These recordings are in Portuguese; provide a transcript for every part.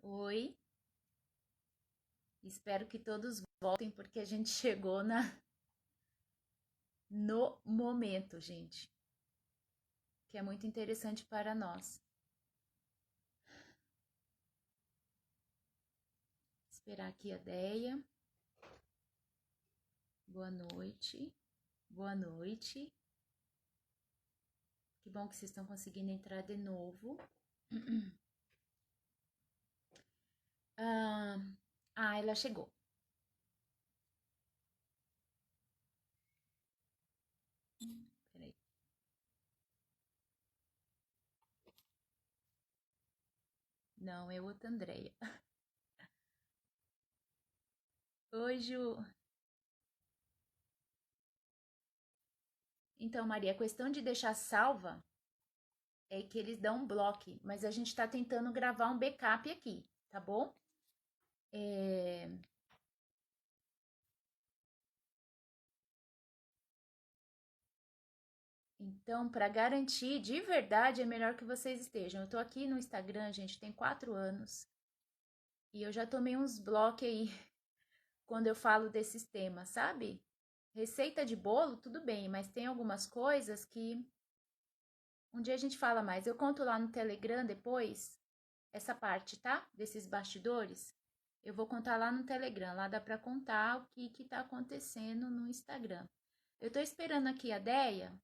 Oi, espero que todos voltem porque a gente chegou no momento, gente, que é muito interessante para nós. Esperar aqui a Deia. Boa noite. Boa noite. Que bom que vocês estão conseguindo entrar de novo. Ela chegou. Peraí. Não, é outra Andréia. Oi, Ju. Então, Maria, a questão de deixar salva é que eles dão um bloco, mas a gente está tentando gravar um backup aqui, tá bom? Então, para garantir, de verdade, é melhor que vocês estejam. Eu tô aqui no Instagram, gente, tem 4 anos. E eu já tomei uns blocos aí quando eu falo desses temas, sabe? Receita de bolo, tudo bem, mas tem algumas coisas que um dia a gente fala mais. Eu conto lá no Telegram depois, essa parte, tá? Desses bastidores. Eu vou contar lá no Telegram. Lá dá para contar o que tá acontecendo no Instagram. Eu tô esperando aqui a Deia.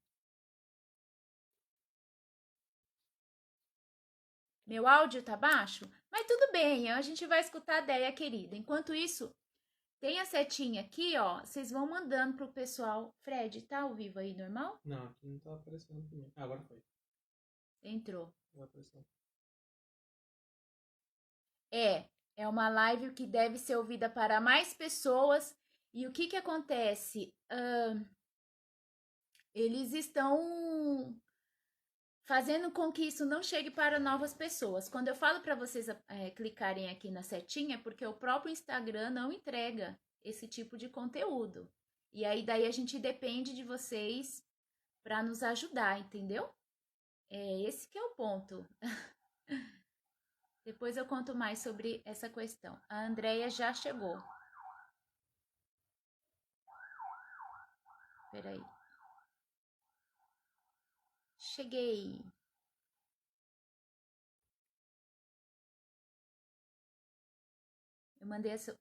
Meu áudio tá baixo? Mas tudo bem, a gente vai escutar a Deia, querida. Enquanto isso, tem a setinha aqui, ó. Vocês vão mandando pro pessoal. Fred, tá ao vivo aí, normal? Não, aqui não tá aparecendo também. Ah, agora foi. Entrou. Agora apareceu. É uma live que deve ser ouvida para mais pessoas. E o que acontece? Eles estão fazendo com que isso não chegue para novas pessoas. Quando eu falo para vocês clicarem aqui na setinha, é porque o próprio Instagram não entrega esse tipo de conteúdo. E aí daí a gente depende de vocês para nos ajudar, entendeu? É esse que é o ponto. Depois eu conto mais sobre essa questão. A Andrea já chegou. Peraí. Cheguei.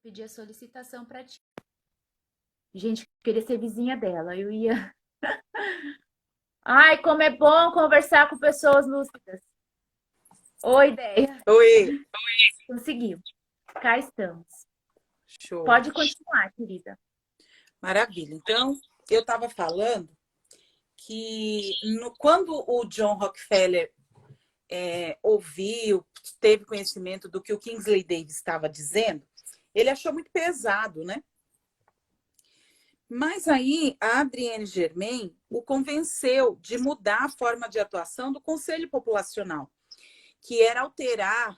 Pedi a solicitação para ti. Gente, queria ser vizinha dela. Eu ia. Ai, como é bom conversar com pessoas lúcidas. Oi, ideia. Oi, Conseguiu. Cá estamos. show. Pode continuar, querida. Maravilha. Então, eu estava falando que quando o John Rockefeller ouviu, teve conhecimento do que o Kingsley Davis estava dizendo, ele achou muito pesado, né? Mas aí a Adrienne Germain o convenceu de mudar a forma de atuação do Conselho Populacional, que era alterar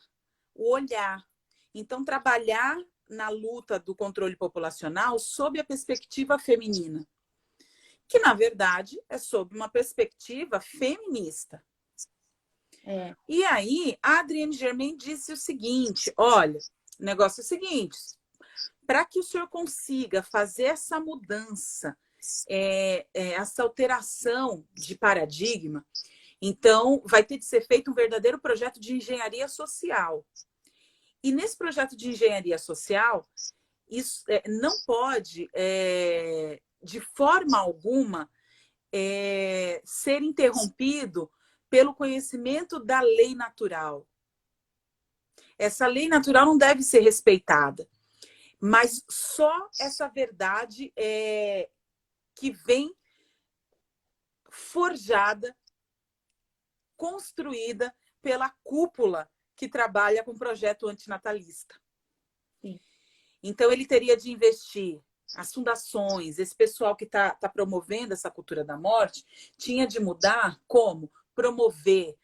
o olhar. Então, trabalhar na luta do controle populacional sob a perspectiva feminina, que, na verdade, é sob uma perspectiva feminista. É. E aí, a Adrienne Germain disse o seguinte, olha, o negócio é o seguinte, para que o senhor consiga fazer essa mudança, essa alteração de paradigma, então vai ter de ser feito um verdadeiro projeto de engenharia social. E nesse projeto de engenharia social, isso não pode, de forma alguma, ser interrompido pelo conhecimento da lei natural. Essa lei natural não deve ser respeitada, mas só essa verdade que vem forjada, construída pela cúpula que trabalha com o projeto antinatalista. Sim. Então, ele teria de investir, as fundações, esse pessoal que está promovendo essa cultura da morte, tinha de mudar como promover,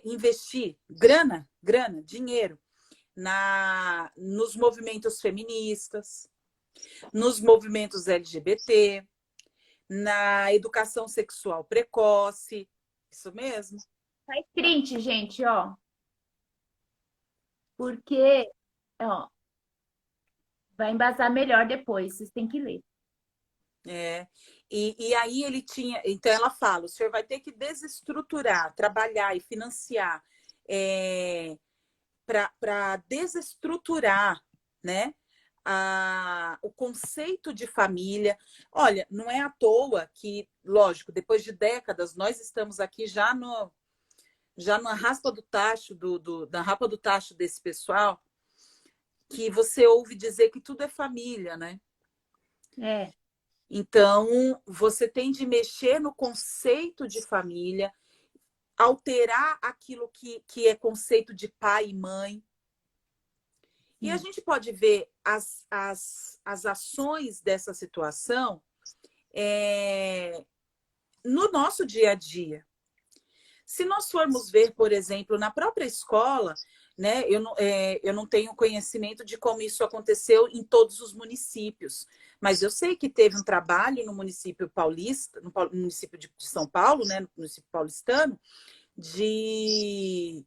investir grana, dinheiro, nos movimentos feministas, nos movimentos LGBT, na educação sexual precoce, isso mesmo. Faz print, gente, ó. Porque Ó, vai embasar melhor depois, vocês têm que ler. É. E aí ele tinha. Então ela fala: o senhor vai ter que desestruturar, trabalhar e financiar para desestruturar, né? O conceito de família. Olha, não é à toa que, lógico, depois de décadas, nós estamos aqui já na raspa do tacho, da rapa do tacho desse pessoal, que você ouve dizer que tudo é família, né? É, Então, você tem de mexer no conceito de família, alterar aquilo que é conceito de pai e mãe. E a sim. gente pode ver as ações dessa situação no nosso dia a dia. Se nós formos ver, por exemplo, na própria escola, né, eu não tenho conhecimento de como isso aconteceu em todos os municípios, mas eu sei que teve um trabalho no município paulista, no município de São Paulo, né, no município paulistano, de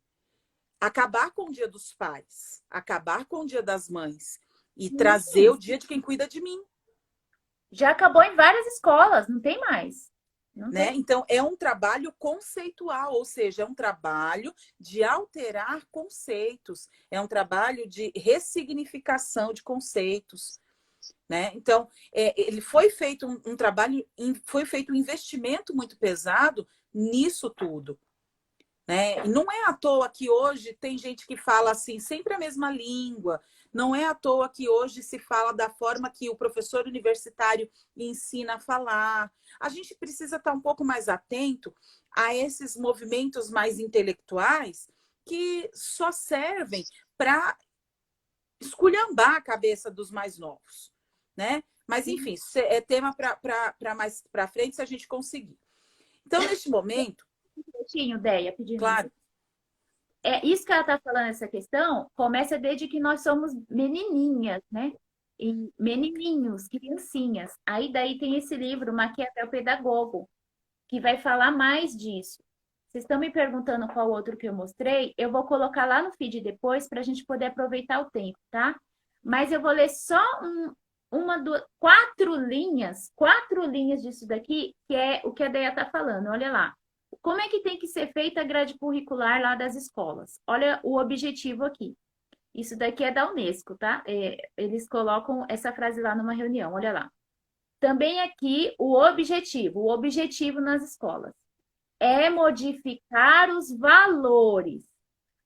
acabar com o Dia dos Pais, acabar com o Dia das Mães e trazer Sim. o dia de quem cuida de mim. Já acabou em várias escolas, não tem mais. Não Né? tem. Então, é um trabalho conceitual, ou seja, é um trabalho de alterar conceitos, é um trabalho de ressignificação de conceitos. Né? Então, ele foi feito um trabalho, foi feito um investimento muito pesado nisso tudo. Né? E não é à toa que hoje tem gente que fala assim, sempre a mesma língua. Não é à toa que hoje se fala da forma que o professor universitário ensina a falar. A gente precisa estar um pouco mais atento a esses movimentos mais intelectuais que só servem para esculhambar a cabeça dos mais novos. Né? Mas, Sim. enfim, isso é tema para mais para frente se a gente conseguir. Então, neste momento, Pedindo, Deia, pedindo claro, licença. É isso que ela está falando, essa questão, começa desde que nós somos menininhas, né? E menininhos, criancinhas. Aí daí tem esse livro, Maquiavel Pedagogo, que vai falar mais disso. Vocês estão me perguntando qual outro que eu mostrei? Eu vou colocar lá no feed depois para a gente poder aproveitar o tempo, tá? Mas eu vou ler só uma, duas, quatro linhas disso daqui, que é o que a Deia está falando. Olha lá. Como é que tem que ser feita a grade curricular lá das escolas? Olha o objetivo aqui. Isso daqui é da Unesco, tá? Eles colocam essa frase lá numa reunião, olha lá. Também aqui o objetivo nas escolas é modificar os valores,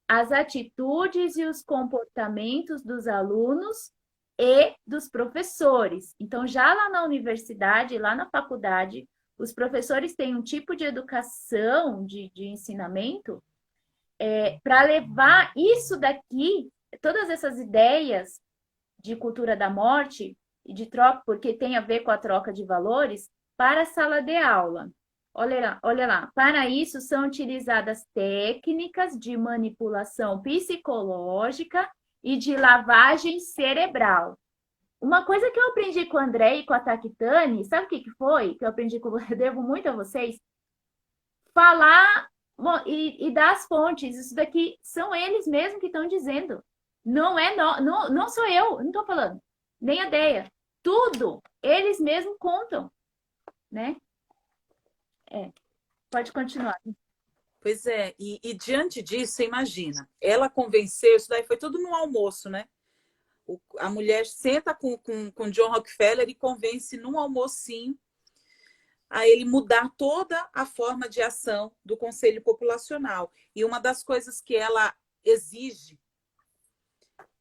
as atitudes e os comportamentos dos alunos e dos professores. Então, já lá na universidade, lá na faculdade, os professores têm um tipo de educação, de ensinamento, para levar isso daqui, todas essas ideias de cultura da morte e de troca, porque tem a ver com a troca de valores, para a sala de aula. Olha lá, olha lá. Para isso são utilizadas técnicas de manipulação psicológica e de lavagem cerebral. Uma coisa que eu aprendi com o André e com a Taquitani, sabe o que foi? Que eu aprendi com eu devo muito a vocês? Falar e dar as fontes. Isso daqui são eles mesmos que estão dizendo. Não sou eu, não estou falando. Nem a Deia. Tudo eles mesmos contam, né? Pode continuar. pois é, e diante disso, você imagina, ela convenceu, isso daí foi tudo no almoço, né? A mulher senta com John Rockefeller e convence num almocinho a ele mudar toda a forma de ação do Conselho Populacional. E uma das coisas que ela exige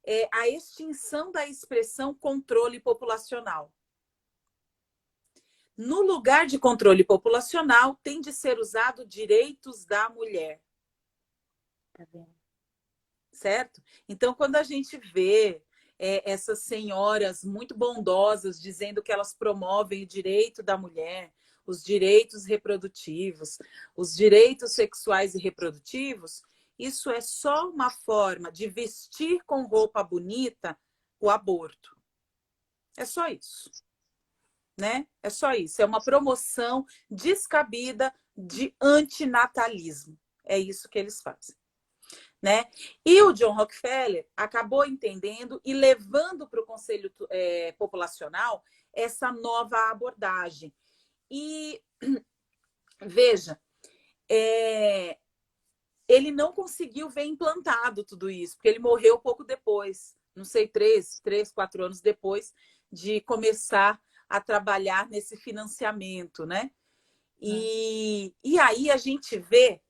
é a extinção da expressão controle populacional. No lugar de controle populacional, tem de ser usado direitos da mulher. Tá vendo? Certo? Então, quando a gente vê essas senhoras muito bondosas dizendo que elas promovem o direito da mulher, os direitos reprodutivos, os direitos sexuais e reprodutivos, isso é só uma forma de vestir com roupa bonita o aborto. É só isso. Né? É só isso. É uma promoção descabida de antinatalismo. É isso que eles fazem. né? E o John Rockefeller acabou entendendo e levando para o Conselho Populacional essa nova abordagem. E veja, ele não conseguiu ver implantado tudo isso, porque ele morreu pouco depois, não sei, 4 anos depois de começar a trabalhar nesse financiamento, né? E aí a gente vê,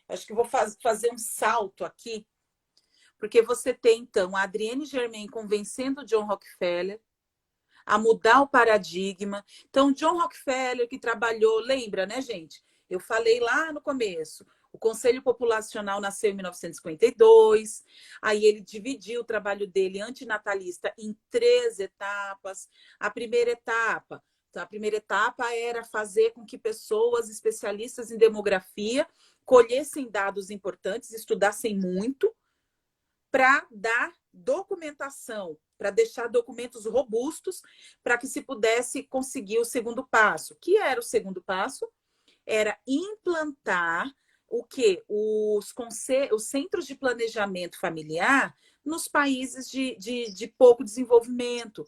acho que vou fazer um salto aqui, porque você tem, então, a Adrienne Germain convencendo o John Rockefeller a mudar o paradigma. Então, John Rockefeller, que trabalhou, lembra, né, gente? Eu falei lá no começo, o Conselho Populacional nasceu em 1952, aí ele dividiu o trabalho dele antinatalista em 3 etapas. A primeira etapa era fazer com que pessoas especialistas em demografia colhessem dados importantes, estudassem muito, para dar documentação, para deixar documentos robustos, para que se pudesse conseguir o segundo passo. Que era o segundo passo? Era implantar o quê? Os centros de planejamento familiar nos países de pouco desenvolvimento.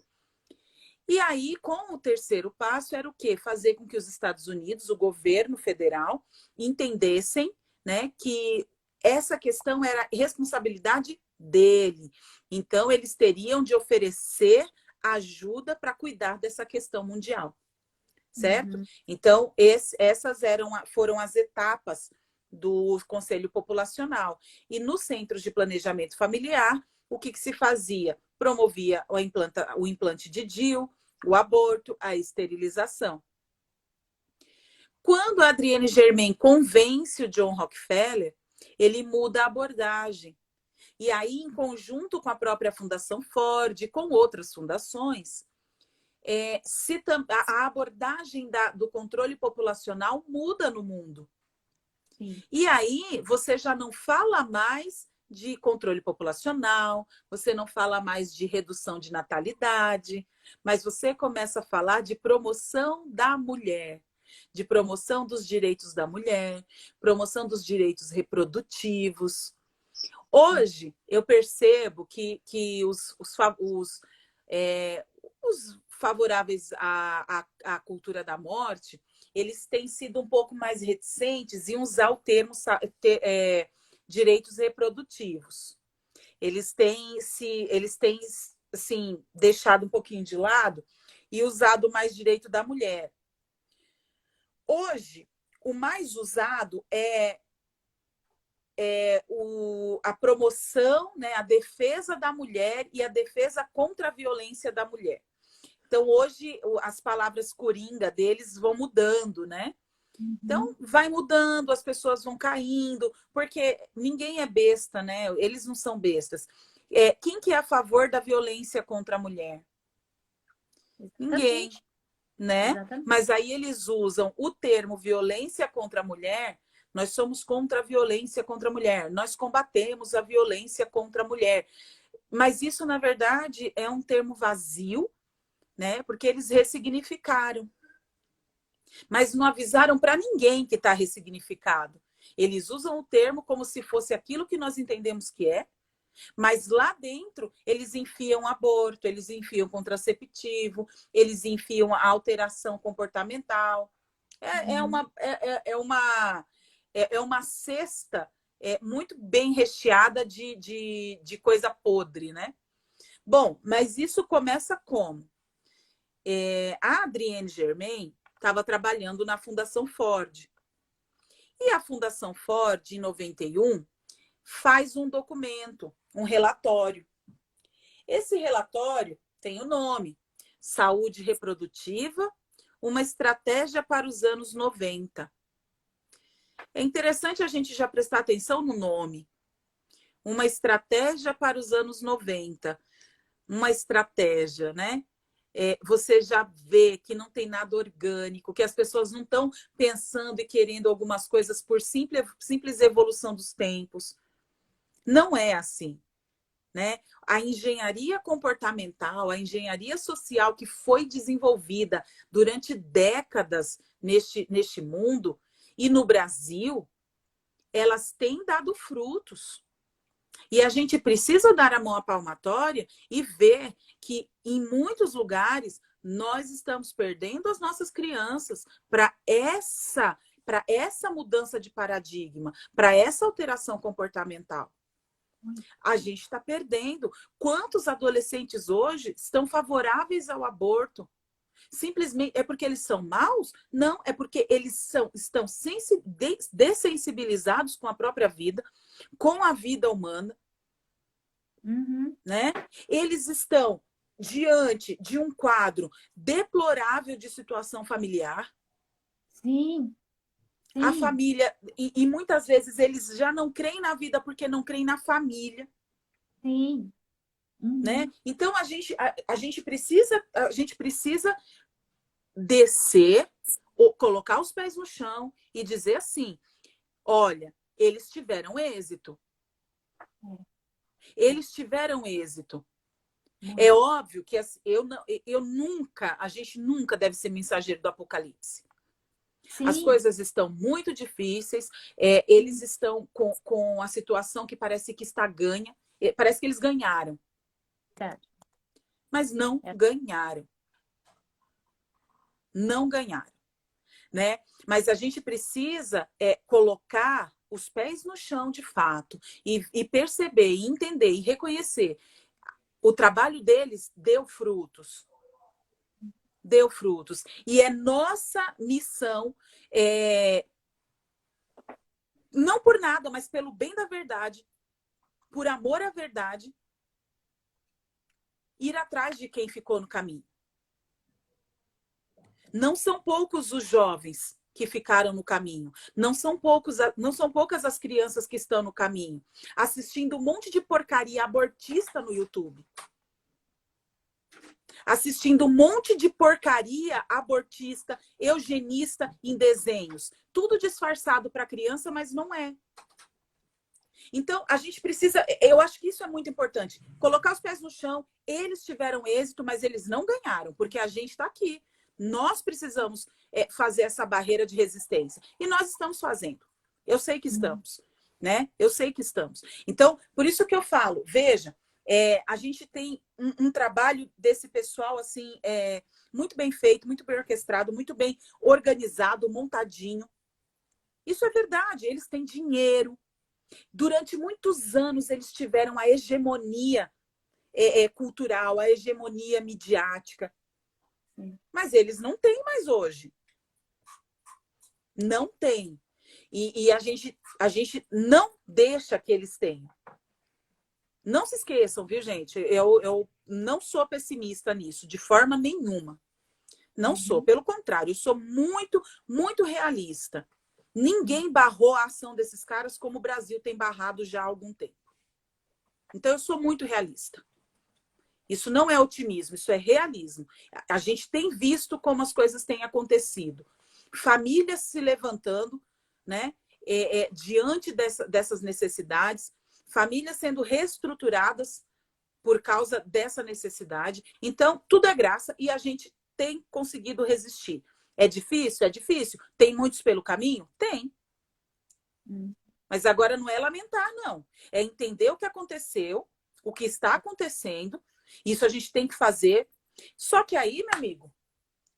E aí, com o terceiro passo, era o quê? Fazer com que os Estados Unidos, o governo federal, entendessem, né, que essa questão era responsabilidade dele. Então, eles teriam de oferecer ajuda para cuidar dessa questão mundial, certo? Então, essas foram as etapas do Conselho Populacional. E nos centros de planejamento familiar, o que se fazia? Promovia o implante de DIU, o aborto, a esterilização. Quando a Adrienne Germain convence o John Rockefeller, ele muda a abordagem. E aí, em conjunto com a própria Fundação Ford, com outras fundações, a abordagem do controle populacional muda no mundo. Sim. E aí, você já não fala mais de controle populacional, você não fala mais de redução de natalidade, mas você começa a falar de promoção da mulher, de promoção dos direitos da mulher, promoção dos direitos reprodutivos. Hoje, eu percebo que os favoráveis à cultura da morte, eles têm sido um pouco mais reticentes em usar o termo direitos reprodutivos. Eles têm assim, deixado um pouquinho de lado e usado mais direito da mulher. Hoje, o mais usado é a promoção, né, a defesa da mulher e a defesa contra a violência da mulher. Então, hoje, as palavras coringa deles vão mudando, né? Então, vai mudando, as pessoas vão caindo, porque ninguém é besta, né? Eles não são bestas. Quem que é a favor da violência contra a mulher? Ninguém, né? Exatamente. Mas aí eles usam o termo violência contra a mulher. Nós somos contra a violência contra a mulher. Nós combatemos a violência contra a mulher. Mas isso, na verdade, é um termo vazio, né? Porque eles ressignificaram. Mas não avisaram para ninguém que está ressignificado. Eles usam o termo como se fosse aquilo que nós entendemos que é, mas lá dentro eles enfiam aborto, eles enfiam contraceptivo, eles enfiam a alteração comportamental. É uma cesta muito bem recheada de coisa podre, né? Bom, mas isso começa como? A Adrienne Germain estava trabalhando na Fundação Ford. E a Fundação Ford, em 91, faz um documento, um relatório. Esse relatório tem o nome: Saúde Reprodutiva, uma estratégia para os anos 90. É interessante a gente já prestar atenção no nome. Uma estratégia para os anos 90. Uma estratégia, né? Você já vê que não tem nada orgânico, que as pessoas não estão pensando e querendo algumas coisas por simples evolução dos tempos. Não é assim, né? A engenharia comportamental, a engenharia social que foi desenvolvida durante décadas neste mundo e no Brasil, elas têm dado frutos. E a gente precisa dar a mão à palmatória e ver que em muitos lugares nós estamos perdendo as nossas crianças para essa mudança de paradigma, para essa alteração comportamental. A gente está perdendo. Quantos adolescentes hoje estão favoráveis ao aborto? Simplesmente é porque eles são maus? Não, é porque eles estão dessensibilizados com a própria vida, com a vida humana. Né? Eles estão diante de um quadro deplorável de situação familiar. Sim. A família, e muitas vezes eles já não creem na vida porque não creem na família. Sim. Né? Então a gente precisa descer, ou colocar os pés no chão e dizer assim: olha, eles tiveram êxito. Eles tiveram êxito. É óbvio que a gente nunca deve ser mensageiro do apocalipse. Sim. As coisas estão muito difíceis, eles estão com a situação que parece que está ganha, parece que eles ganharam. Mas não ganharam. Não ganharam. Né? Mas a gente precisa colocar os pés no chão de fato e perceber, e entender e reconhecer. O trabalho deles deu frutos. Deu frutos. E é nossa missão, não por nada, mas pelo bem da verdade, por amor à verdade, ir atrás de quem ficou no caminho. Não são poucos os jovens que ficaram no caminho. Não são poucas as crianças que estão no caminho, assistindo um monte de porcaria abortista no YouTube. Assistindo um monte de porcaria abortista, eugenista em desenhos. Tudo disfarçado para criança, mas não é. Então, a gente precisa... Eu acho que isso é muito importante. Colocar os pés no chão. Eles tiveram êxito, mas eles não ganharam, porque a gente está aqui. Nós precisamos fazer essa barreira de resistência. E nós estamos fazendo. Eu sei que estamos. Né? Eu sei que estamos. Então, por isso que eu falo, veja, a gente tem um trabalho desse pessoal assim, muito bem feito, muito bem orquestrado, muito bem organizado, montadinho. Isso é verdade, eles têm dinheiro. Durante muitos anos eles tiveram a hegemonia cultural, a hegemonia midiática. Mas eles não têm mais hoje. Não tem. E a gente não deixa que eles tenham. Não se esqueçam, viu, gente? Eu não sou pessimista nisso, de forma nenhuma. Não sou. Pelo contrário, eu sou muito, muito realista. Ninguém barrou a ação desses caras como o Brasil tem barrado já há algum tempo. Então, eu sou muito realista. Isso não é otimismo, isso é realismo. A gente tem visto como as coisas têm acontecido. Famílias se levantando, né, diante dessas necessidades, famílias sendo reestruturadas por causa dessa necessidade. Então, tudo é graça e a gente tem conseguido resistir. É difícil? É difícil. Tem muitos pelo caminho? Tem. Mas agora não é lamentar, não. É entender o que aconteceu, o que está acontecendo. Isso a gente tem que fazer. Só que aí, meu amigo,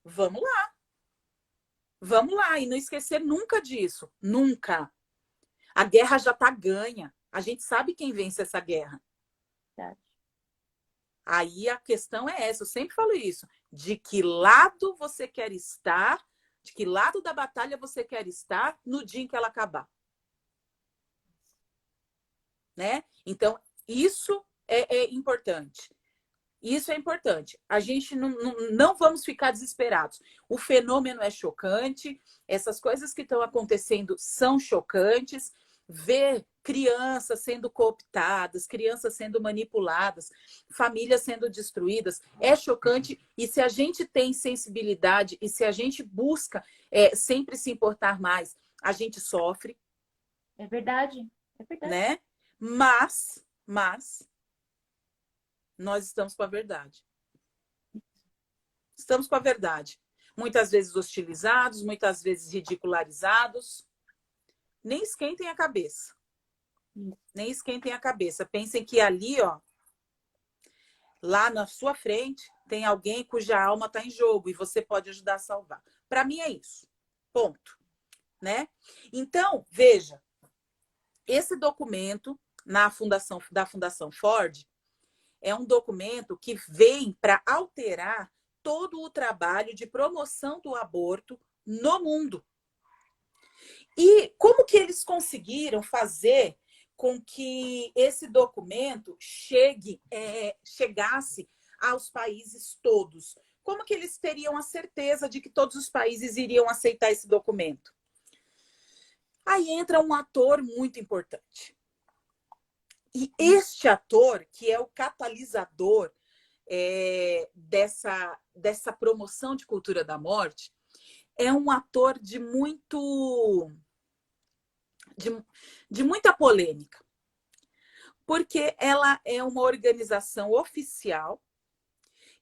vamos lá. Vamos lá. E não esquecer nunca disso. Nunca. A guerra já está ganha. A gente sabe quem vence essa guerra. Aí a questão é essa. Eu sempre falo isso. De que lado você quer estar? De que lado da batalha você quer estar no dia em que ela acabar? Né? Então, isso é importante. Isso é importante. A gente não vamos ficar desesperados. O fenômeno é chocante, essas coisas que estão acontecendo são chocantes. Ver crianças sendo cooptadas, crianças sendo manipuladas, famílias sendo destruídas, é chocante. E se a gente tem sensibilidade e se a gente busca sempre se importar mais, a gente sofre. É verdade. É verdade. Né? Mas nós estamos com a verdade. Estamos com a verdade. Muitas vezes hostilizados, muitas vezes ridicularizados. Nem esquentem a cabeça. Nem esquentem a cabeça. Pensem que ali, ó, lá na sua frente, tem alguém cuja alma está em jogo e você pode ajudar a salvar. Para mim é isso. Ponto. Né? Então, veja, esse documento da Fundação Ford é um documento que vem para alterar todo o trabalho de promoção do aborto no mundo. E como que eles conseguiram fazer com que esse documento chegasse aos países todos? Como que eles teriam a certeza de que todos os países iriam aceitar esse documento? Aí entra um ator muito importante. E este ator, que é o catalisador dessa promoção de cultura da morte, é um ator de muita polêmica, porque ela é uma organização oficial,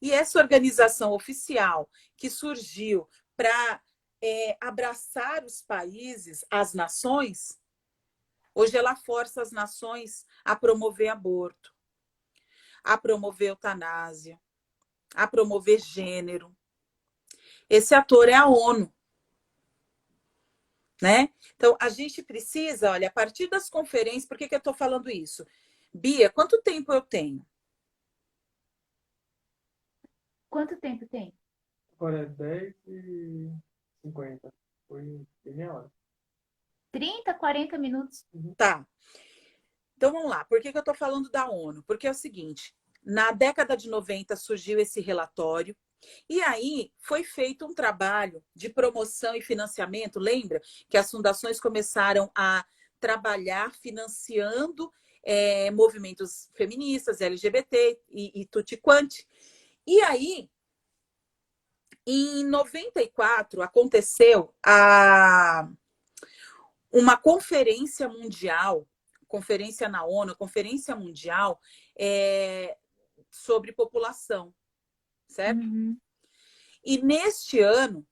e essa organização oficial que surgiu para abraçar os países, as nações, hoje ela força as nações a promover aborto, a promover eutanásia, a promover gênero. Esse ator é a ONU. Né? Então, a gente precisa, olha, a partir das conferências, por que eu estou falando isso? Bia, quanto tempo eu tenho? Quanto tempo tem? Agora é 10h50. Foi meia hora. 30, 40 minutos. Tá. Então, vamos lá. Por que eu estou falando da ONU? Porque é o seguinte, na década de 90 surgiu esse relatório, e aí foi feito um trabalho de promoção e financiamento. Lembra que as fundações começaram a trabalhar financiando movimentos feministas, LGBT e tutti quanti. E aí, em 94, aconteceu uma conferência mundial, conferência na ONU, conferência mundial sobre população, certo? Uhum. E neste ano,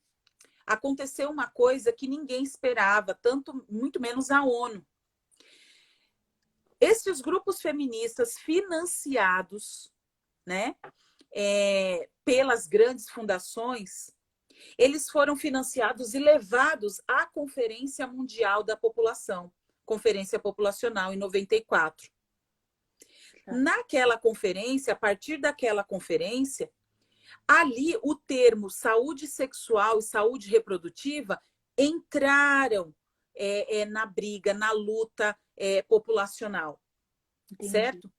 aconteceu uma coisa que ninguém esperava, muito menos a ONU. Esses grupos feministas financiados, né, pelas grandes fundações, eles foram financiados e levados à Conferência Mundial da População, Conferência Populacional, em 94. Tá. Naquela conferência, a partir daquela conferência, ali o termo saúde sexual e saúde reprodutiva entraram na briga, na luta populacional. Entendi. Certo?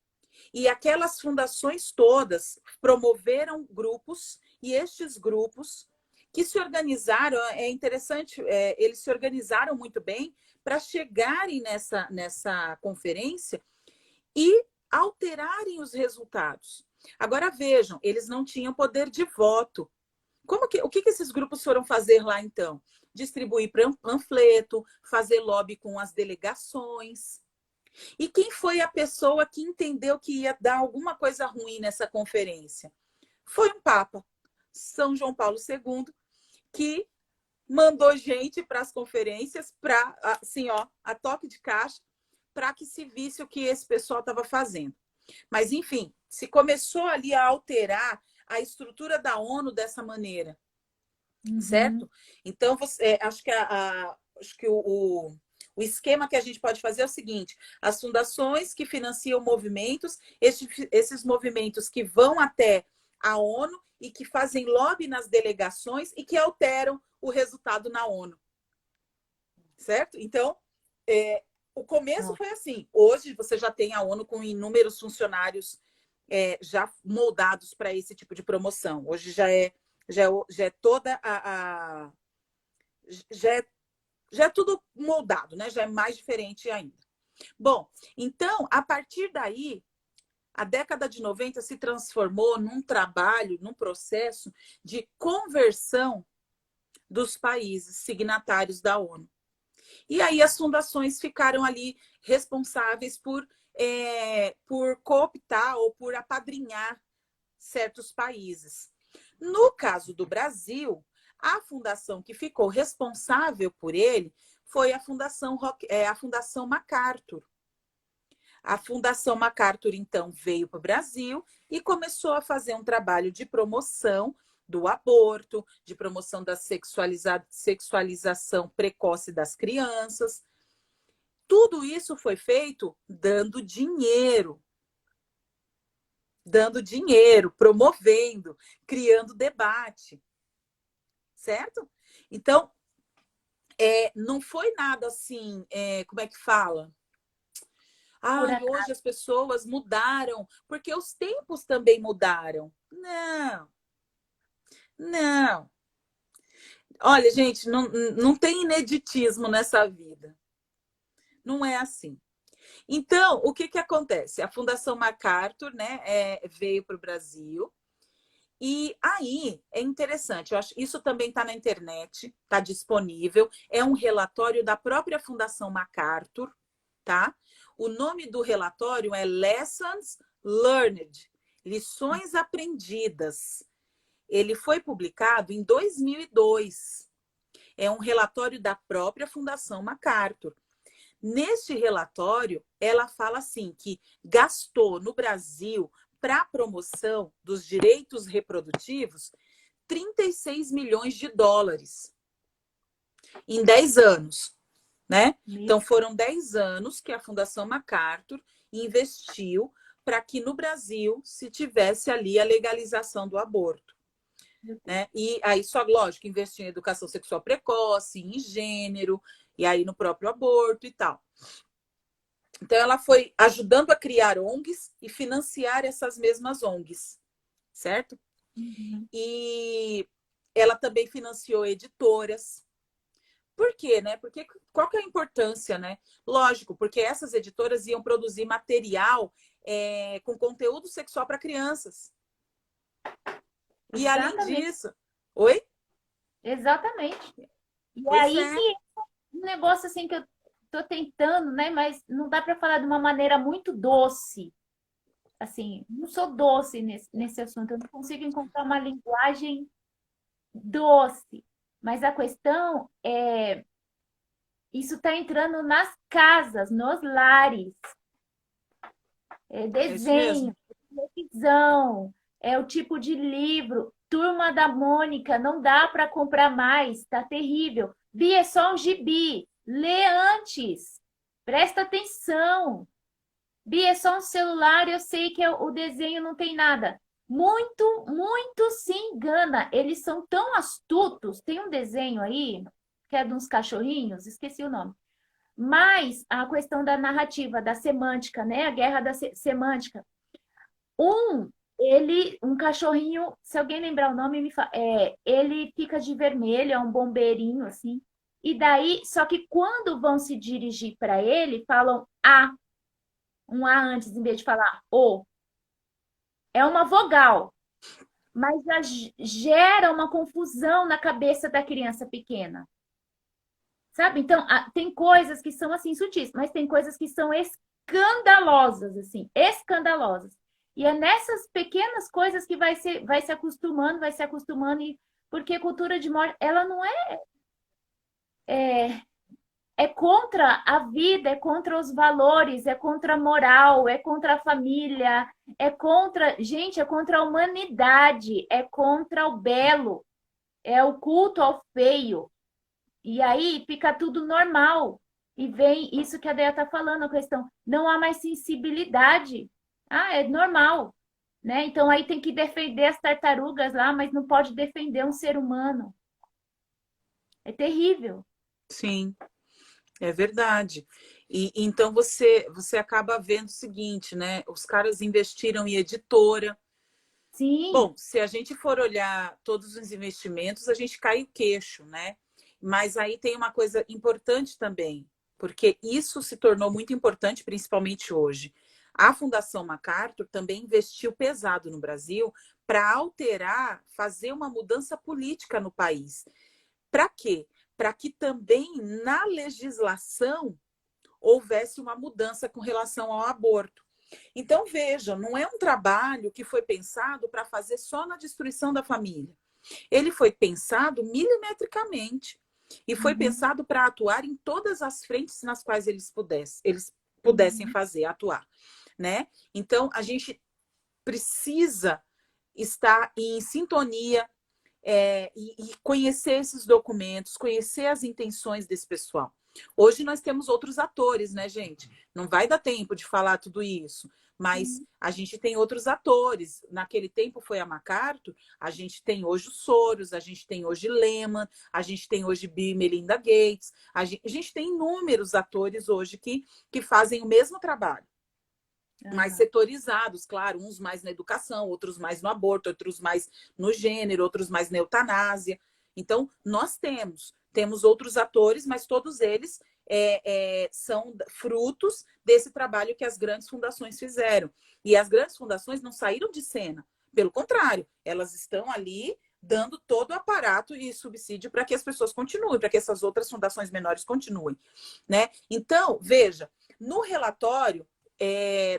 E aquelas fundações todas promoveram grupos, e estes grupos que se organizaram, é interessante, eles se organizaram muito bem para chegarem nessa conferência e alterarem os resultados. Agora vejam, eles não tinham poder de voto. O que esses grupos foram fazer lá, então? Distribuir panfleto, fazer lobby com as delegações. E quem foi a pessoa que entendeu que ia dar alguma coisa ruim nessa conferência? Foi um Papa, São João Paulo II, que mandou gente para as conferências, para, assim, ó, a toque de caixa, para que se visse o que esse pessoal estava fazendo. Mas, enfim, se começou ali a alterar a estrutura da ONU dessa maneira, certo? Então, acho que o esquema que a gente pode fazer é o seguinte: as fundações que financiam movimentos, esses movimentos que vão até a ONU e que fazem lobby nas delegações e que alteram o resultado na ONU. Certo? Então, o começo foi assim. Hoje você já tem a ONU com inúmeros funcionários já moldados para esse tipo de promoção. Hoje já é toda já é tudo moldado, né? Já é mais diferente ainda. Bom, então, a partir daí, a década de 90 se transformou num trabalho, num processo de conversão dos países signatários da ONU. E aí as fundações ficaram ali responsáveis por cooptar ou por apadrinhar certos países. No caso do Brasil, a fundação que ficou responsável por ele foi a Fundação MacArthur. A Fundação MacArthur, então, veio para o Brasil e começou a fazer um trabalho de promoção do aborto, de promoção da sexualização precoce das crianças. Tudo isso foi feito dando dinheiro, promovendo, criando debate, certo? Então, não foi nada assim, como é que fala? Hoje as pessoas mudaram, porque os tempos também mudaram. Não, não. Olha, gente, não tem ineditismo nessa vida. Não é assim. Então, o que acontece? A Fundação MacArthur, né, veio para o Brasil. E aí é interessante, eu acho isso também está na internet, está disponível. É um relatório da própria Fundação MacArthur, tá? O nome do relatório é Lessons Learned, Lições Aprendidas. Ele foi publicado em 2002. É um relatório da própria Fundação MacArthur. Neste relatório, ela fala assim que gastou no Brasil para a promoção dos direitos reprodutivos 36 milhões de dólares em 10 anos, né? Então foram 10 anos que a Fundação MacArthur investiu para que no Brasil se tivesse ali a legalização do aborto. Né? E aí, só lógico, investir em educação sexual precoce, em gênero, e aí no próprio aborto e tal. Então, ela foi ajudando a criar ONGs e financiar essas mesmas ONGs, certo? Uhum. E ela também financiou editoras. Por quê, né? Porque qual que é a importância, né? Lógico, porque essas editoras iam produzir material com conteúdo sexual para crianças. E além disso... Oi? Exatamente. E pois aí que um negócio assim que eu tô tentando, né? Mas não dá para falar de uma maneira muito doce. Assim, não sou doce nesse assunto. Eu não consigo encontrar uma linguagem doce. Mas a questão é, isso está entrando nas casas, nos lares. Desenho, televisão, é o tipo de livro. Turma da Mônica, não dá para comprar mais, tá terrível. Bia, é só um gibi. Lê antes. Presta atenção. Bia, é só um celular, eu sei que o desenho não tem nada. Muito, muito se engana. Eles são tão astutos. Tem um desenho aí, que é de uns cachorrinhos, esqueci o nome. Mas a questão da narrativa, da semântica, né? A guerra da semântica. Um cachorrinho, se alguém lembrar o nome, me fala, ele fica de vermelho, é um bombeirinho, assim. E daí, só que quando vão se dirigir para ele, falam A, um A antes, em vez de falar O. É uma vogal, mas já gera uma confusão na cabeça da criança pequena. Sabe? Então, tem coisas que são assim sutis, mas tem coisas que são escandalosas, assim, escandalosas. E é nessas pequenas coisas que vai se acostumando, porque cultura de morte, ela não é contra a vida, é contra os valores, é contra a moral, é contra a família, gente, é contra a humanidade, é contra o belo, é o culto ao feio. E aí fica tudo normal. E vem isso que a Deia está falando, a questão, não há mais sensibilidade. É normal, né? Então aí tem que defender as tartarugas lá, mas não pode defender um ser humano. É terrível. Sim, é verdade. E então você acaba vendo o seguinte, né? Os caras investiram em editora. Sim. Bom, se a gente for olhar todos os investimentos, a gente cai o queixo, né? Mas aí tem uma coisa importante também, porque isso se tornou muito importante, principalmente hoje. A Fundação MacArthur também investiu pesado no Brasil para alterar, fazer uma mudança política no país. Para quê? Para que também na legislação houvesse uma mudança com relação ao aborto. Então, vejam, não é um trabalho que foi pensado para fazer só na destruição da família. Ele foi pensado milimetricamente e foi pensado para atuar em todas as frentes nas quais eles pudessem fazer, atuar, né? Então, a gente precisa estar em sintonia e conhecer esses documentos, conhecer as intenções desse pessoal. Hoje nós temos outros atores, né, gente? Não vai dar tempo de falar tudo isso, mas a gente tem outros atores. Naquele tempo foi a MacArthur, a gente tem hoje o Soros, a gente tem hoje Lehman, a gente tem hoje Bill e Melinda Gates, a gente tem inúmeros atores hoje que fazem o mesmo trabalho. Mais setorizados, claro, uns mais na educação, outros mais no aborto, outros mais no gênero, outros mais na eutanásia. Então, nós temos outros atores, mas todos eles são frutos desse trabalho que as grandes fundações fizeram. E as grandes fundações não saíram de cena, pelo contrário, elas estão ali dando todo o aparato e subsídio para que as pessoas continuem, para que essas outras fundações menores continuem, né? Então, veja, no relatório,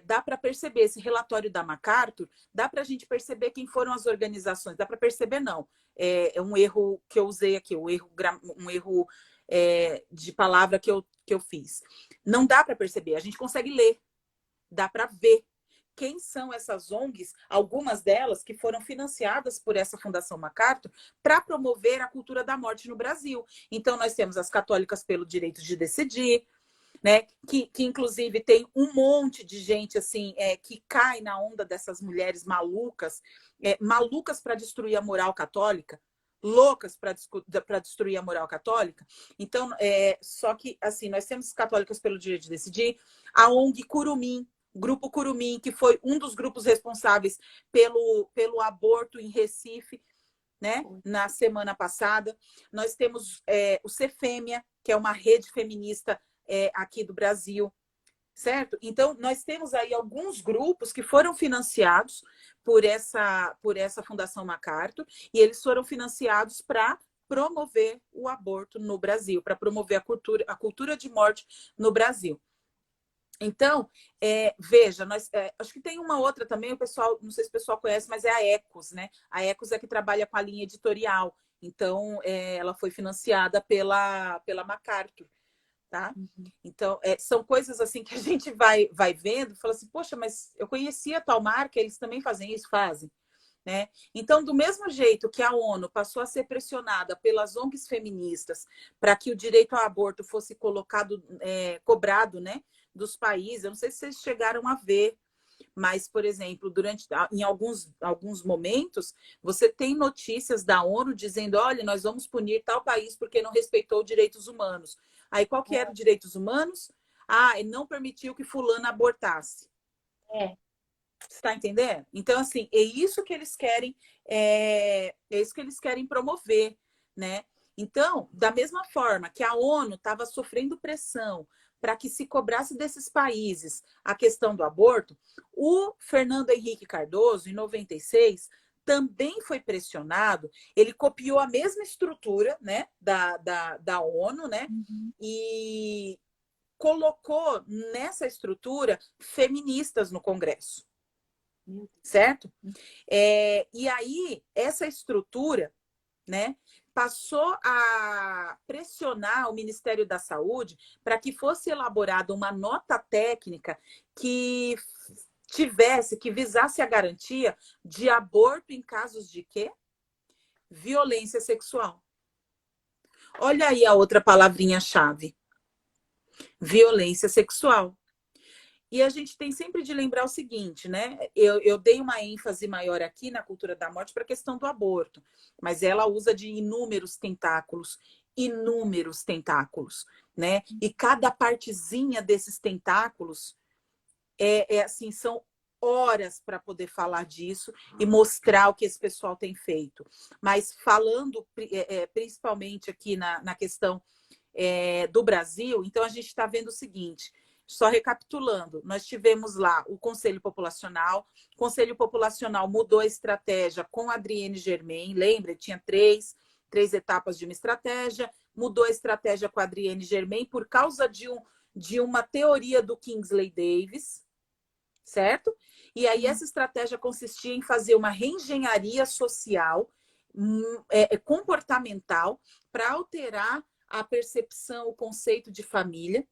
dá para perceber, esse relatório da MacArthur, dá para a gente perceber quem foram as organizações. Dá para perceber, não. É um erro que eu usei aqui, um erro de palavra que eu fiz. Não dá para perceber, a gente consegue ler, dá para ver quem são essas ONGs, algumas delas que foram financiadas por essa Fundação MacArthur para promover a cultura da morte no Brasil. Então, nós temos as Católicas pelo Direito de Decidir, né? Que inclusive tem um monte de gente assim que cai na onda dessas mulheres malucas, malucas para destruir a moral católica, loucas para destruir a moral católica. Então, só que assim, nós temos Católicas pelo Direito de Decidir, a ONG Curumim, Grupo Curumim, que foi um dos grupos responsáveis pelo aborto em Recife, né? Na semana passada. Nós temos o Cefêmea, que é uma rede feminista aqui do Brasil, certo? Então, nós temos aí alguns grupos que foram financiados por essa Fundação MacArthur, e eles foram financiados para promover o aborto no Brasil, para promover a cultura de morte no Brasil. Então, veja, acho que tem uma outra também, o pessoal, não sei se o pessoal conhece, mas é a Ecos, né? A Ecos é que trabalha com a linha editorial. Então, ela foi financiada pela MacArthur. Tá? Então, são coisas assim que a gente vai vendo, fala assim, poxa, mas eu conhecia tal marca, eles também fazem isso? Fazem. Né? Então, do mesmo jeito que a ONU passou a ser pressionada pelas ONGs feministas para que o direito ao aborto fosse cobrado, né, dos países, eu não sei se vocês chegaram a ver, mas, por exemplo, em alguns momentos, você tem notícias da ONU dizendo, olha, nós vamos punir tal país porque não respeitou direitos humanos. Aí, qual que era os direitos humanos? Ele não permitiu que fulano abortasse. Você está entendendo? Então, assim, é isso que eles querem, isso que eles querem promover, né? Então, da mesma forma que a ONU estava sofrendo pressão para que se cobrasse desses países a questão do aborto, o Fernando Henrique Cardoso, em 96, também foi pressionado, ele copiou a mesma estrutura, né, da ONU, né, e colocou nessa estrutura feministas no Congresso, certo? E aí, essa estrutura, né, passou a pressionar o Ministério da Saúde para que fosse elaborada uma nota técnica que visasse a garantia de aborto em casos de quê? Violência sexual. Olha aí a outra palavrinha-chave. Violência sexual. E a gente tem sempre de lembrar o seguinte, né? Eu dei uma ênfase maior aqui na cultura da morte para a questão do aborto, mas ela usa de inúmeros tentáculos, né? E cada partezinha desses tentáculos assim, são horas para poder falar disso e mostrar o que esse pessoal tem feito. Mas falando principalmente aqui na questão do Brasil, então a gente está vendo o seguinte. Só recapitulando, nós tivemos lá o Conselho Populacional mudou a estratégia com a Adrienne Germain, lembra? Tinha três etapas de uma estratégia, mudou a estratégia com a Adrienne Germain por causa de uma teoria do Kingsley Davis, certo? E aí essa estratégia consistia em fazer uma reengenharia social, comportamental, para alterar a percepção, o conceito de família,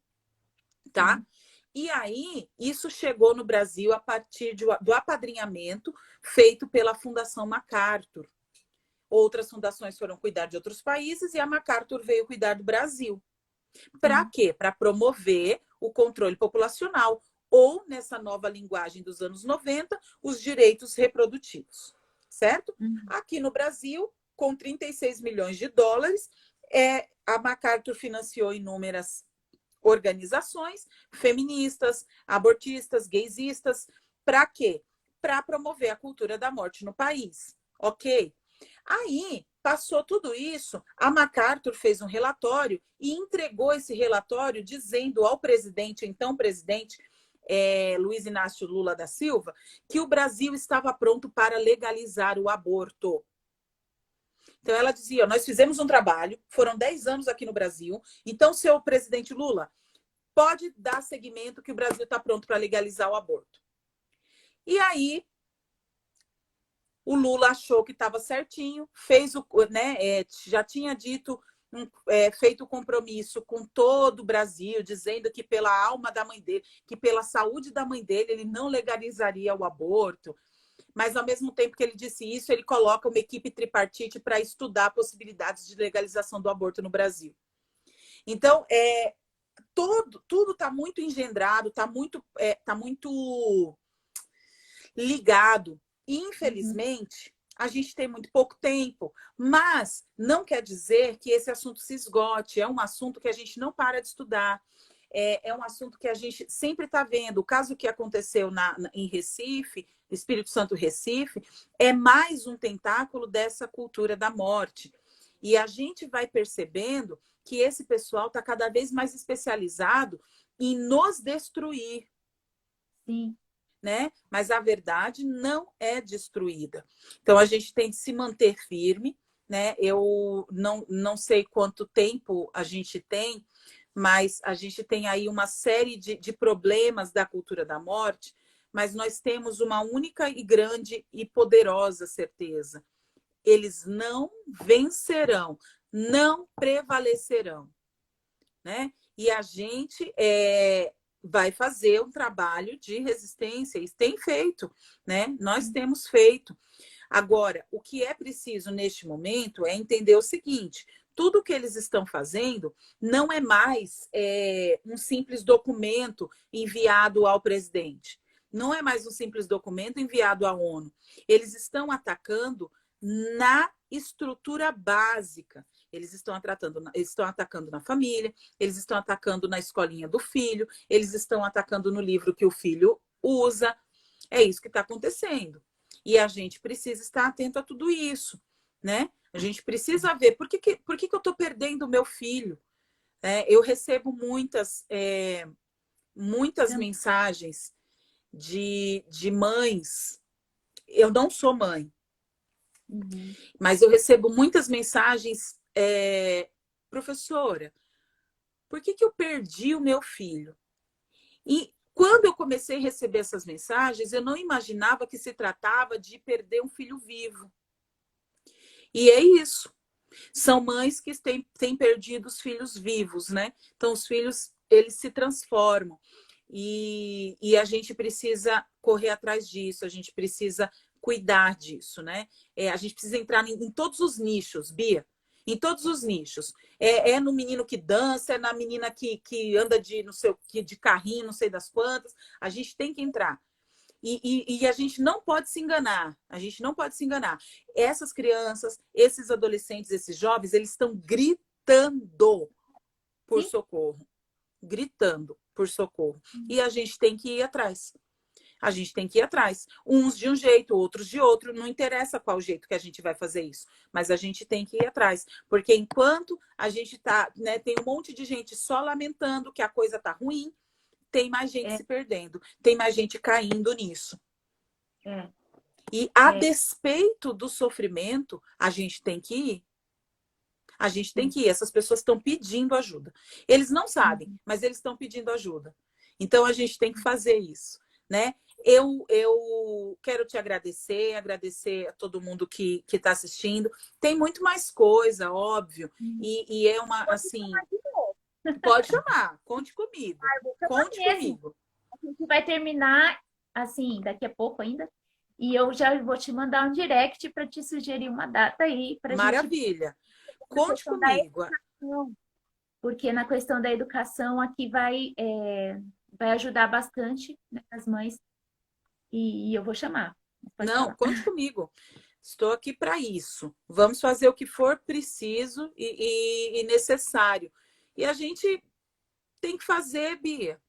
tá? E aí, isso chegou no Brasil a partir do apadrinhamento feito pela Fundação MacArthur. Outras fundações foram cuidar de outros países e a MacArthur veio cuidar do Brasil. Para quê? Para promover o controle populacional, ou, nessa nova linguagem dos anos 90, os direitos reprodutivos. Certo? Aqui no Brasil, com 36 milhões de dólares, a MacArthur financiou inúmeras organizações feministas, abortistas, gaysistas. Para quê? Para promover a cultura da morte no país. Ok? Aí, passou tudo isso, a MacArthur fez um relatório e entregou esse relatório dizendo ao presidente, então presidente, Luiz Inácio Lula da Silva, que o Brasil estava pronto para legalizar o aborto. Então, ela dizia, nós fizemos um trabalho, foram 10 anos aqui no Brasil, então, seu presidente Lula, pode dar seguimento que o Brasil está pronto para legalizar o aborto. E aí, o Lula achou que estava certinho, fez já tinha dito, feito o compromisso com todo o Brasil, dizendo que pela alma da mãe dele, que pela saúde da mãe dele, ele não legalizaria o aborto. Mas, ao mesmo tempo que ele disse isso, ele coloca uma equipe tripartite para estudar possibilidades de legalização do aborto no Brasil. Então, tudo está muito engendrado, está muito ligado. Infelizmente, a gente tem muito pouco tempo, mas não quer dizer que esse assunto se esgote. É um assunto que a gente não para de estudar. É um assunto que a gente sempre está vendo. O caso que aconteceu em Recife, Espírito Santo, Recife, é mais um tentáculo dessa cultura da morte. E a gente vai percebendo que esse pessoal está cada vez mais especializado em nos destruir. Sim. Né? Mas a verdade não é destruída. Então, a gente tem que se manter firme. Né? Eu não sei quanto tempo a gente tem, mas a gente tem aí uma série de problemas da cultura da morte, mas nós temos uma única e grande e poderosa certeza. Eles não vencerão, não prevalecerão. Né? E a gente vai fazer um trabalho de resistência, e tem feito, né? Nós temos feito. Agora, o que é preciso neste momento é entender o seguinte: tudo que eles estão fazendo não é mais um simples documento enviado ao presidente. Não é mais um simples documento enviado à ONU. Eles estão atacando na estrutura básica. Eles estão atacando na família, eles estão atacando na escolinha do filho, eles estão atacando no livro que o filho usa. É isso que está acontecendo. E a gente precisa estar atento a tudo isso, né? A gente precisa ver por que eu estou perdendo o meu filho. Eu recebo muitas mensagens de mães. Eu não sou mãe, mas eu recebo muitas mensagens. Professora, por que eu perdi o meu filho? E quando eu comecei a receber essas mensagens, eu não imaginava que se tratava de perder um filho vivo. E é isso. São mães que têm perdido os filhos vivos, né? Então, os filhos, eles se transformam. E a gente precisa correr atrás disso, a gente precisa cuidar disso, né? A gente precisa entrar em todos os nichos, Bia. Em todos os nichos. No menino que dança, é na menina que anda de carrinho, não sei das quantas. A gente tem que entrar. E a gente não pode se enganar. A gente não pode se enganar. Essas crianças, esses adolescentes, esses jovens, eles estão gritando por socorro. Gritando por socorro. E a gente tem que ir atrás. A gente tem que ir atrás. Uns de um jeito, outros de outro. Não interessa qual jeito que a gente vai fazer isso. Mas a gente tem que ir atrás. Porque enquanto a gente tem um monte de gente só lamentando que a coisa tá ruim, tem mais gente se perdendo. Tem mais gente caindo nisso. E a despeito do sofrimento, a gente tem que ir. A gente tem que ir. Essas pessoas estão pedindo ajuda. Eles não sabem, mas eles estão pedindo ajuda. Então, a gente tem que fazer isso, né? Eu quero te agradecer a todo mundo que está assistindo. Tem muito mais coisa, óbvio. E é uma, assim... Pode chamar, conte comigo. Conte comigo. gente vai terminar, assim, daqui a pouco ainda. E eu já vou te mandar um direct para te sugerir uma data aí para a gente Maravilha. na Conte questão da comigo. educação. Porque na questão da educação aqui vai ajudar bastante, né, as mães. E eu vou chamar. Pode Não, falar. conte comigo. Estou aqui para isso. Vamos fazer o que for preciso e necessário. E a gente tem que fazer, Bia.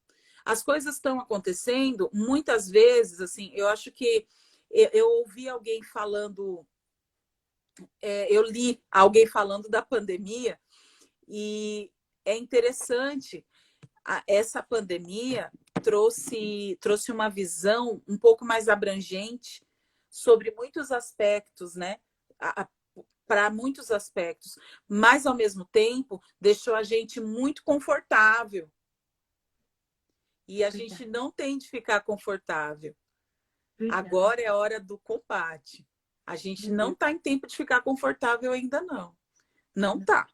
As coisas estão acontecendo, muitas vezes, assim, eu acho que eu ouvi alguém falando, eu li alguém falando da pandemia, e é interessante, essa pandemia trouxe uma visão um pouco mais abrangente sobre muitos aspectos, né? Para muitos aspectos, mas ao mesmo tempo deixou a gente muito confortável. E a gente Verdade, não tem de ficar confortável. verdade, Agora é a hora do combate. A gente não verdade. está em tempo de ficar confortável ainda, não. Não tá.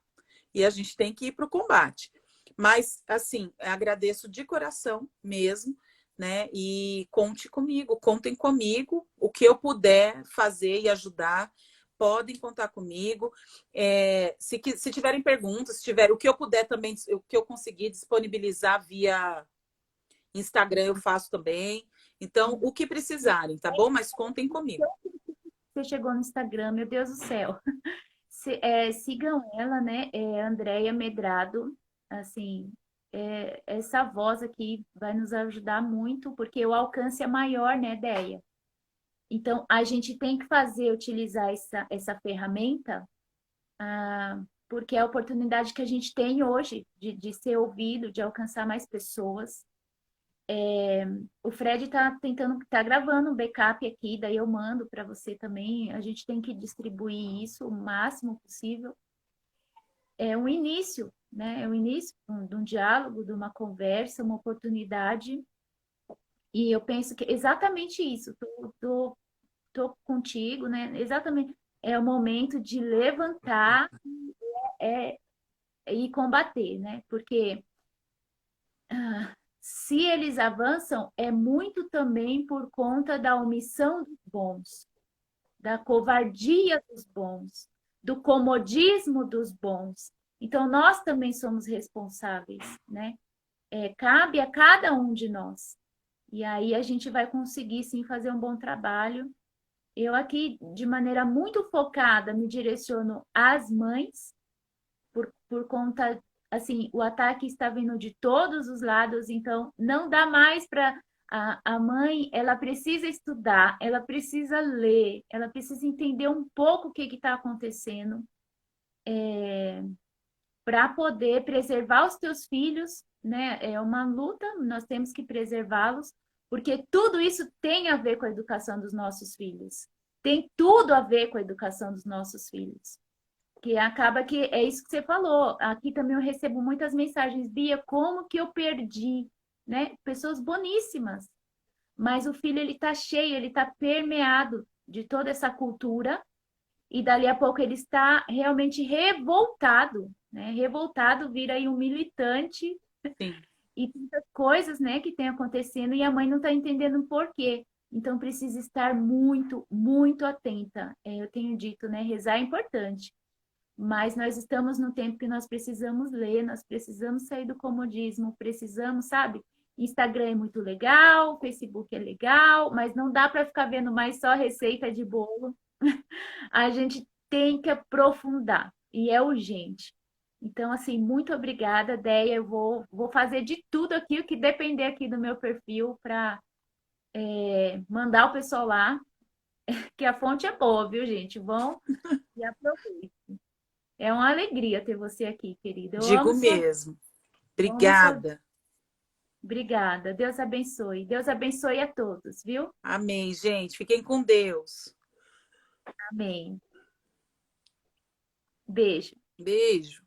E a gente tem que ir para o combate. Mas, assim, agradeço de coração mesmo, né? E conte comigo, contem comigo. O que eu puder fazer e ajudar, podem contar comigo. Se tiverem perguntas, se tiver o que eu puder também, o que eu conseguir disponibilizar via Instagram, eu faço também. Então, o que precisarem, tá bom? Mas contem comigo. Você chegou no Instagram, meu Deus do céu. Sigam ela, né? Andréia Medrado. Assim, essa voz aqui vai nos ajudar muito, porque o alcance é maior, né, Déia? Então, a gente tem que utilizar essa ferramenta, porque é a oportunidade que a gente tem hoje de ser ouvido, de alcançar mais pessoas. O Fred tá gravando um backup aqui, daí eu mando para você também. A gente tem que distribuir isso o máximo possível. É um início, né? É o início de um diálogo, de uma conversa, uma oportunidade. E eu penso que exatamente isso. Tô contigo, né? Exatamente. É o momento de levantar é, e combater, né? Porque se eles avançam, é muito também por conta da omissão dos bons, da covardia dos bons, do comodismo dos bons. Então, nós também somos responsáveis, né? Cabe a cada um de nós. E aí a gente vai conseguir, sim, fazer um bom trabalho. Eu aqui, de maneira muito focada, me direciono às mães, por conta, assim, o ataque está vindo de todos os lados, então não dá mais para a mãe, ela precisa estudar, ela precisa ler, ela precisa entender um pouco o que está acontecendo para poder preservar os teus filhos, né? É uma luta, nós temos que preservá-los, porque tudo isso tem a ver com a educação dos nossos filhos. Tem tudo a ver com a educação dos nossos filhos. Que acaba que é isso que você falou. Aqui também eu recebo muitas mensagens, Bia, como que eu perdi, né? Pessoas boníssimas, mas o filho ele tá cheio, ele tá permeado de toda essa cultura e dali a pouco ele está realmente revoltado, né? Revoltado, vira aí um militante Sim. e muitas coisas, né, que tem acontecendo e a mãe não está entendendo o porquê. Então precisa estar muito, muito atenta. Eu tenho dito, né, rezar é importante. Mas nós estamos no tempo que nós precisamos ler, nós precisamos sair do comodismo, precisamos, sabe? Instagram é muito legal, Facebook é legal, mas não dá para ficar vendo mais só receita de bolo. A gente tem que aprofundar e é urgente. Então, assim, muito obrigada, Déia. Eu vou fazer de tudo aqui o que depender aqui do meu perfil para mandar o pessoal lá, que a fonte é boa, viu, gente? Vão e aproveitem. É uma alegria ter você aqui, querida. Digo mesmo. Amo sua. Obrigada. Obrigada. Deus abençoe. Deus abençoe a todos, viu? Amém, gente. Fiquem com Deus. Amém. Beijo. Beijo.